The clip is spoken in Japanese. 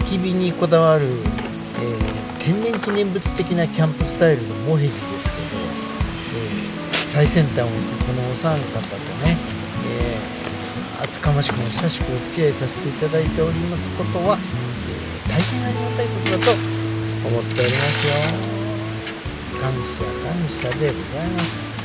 焚き火にこだわる、天然記念物的なキャンプスタイルのモヘジですけど、最先端を行くこのお三方とね、厚かましくも親しくお付き合いさせていただいておりますことは、大変ありがたいことだと思っておりますよ。感謝でございます。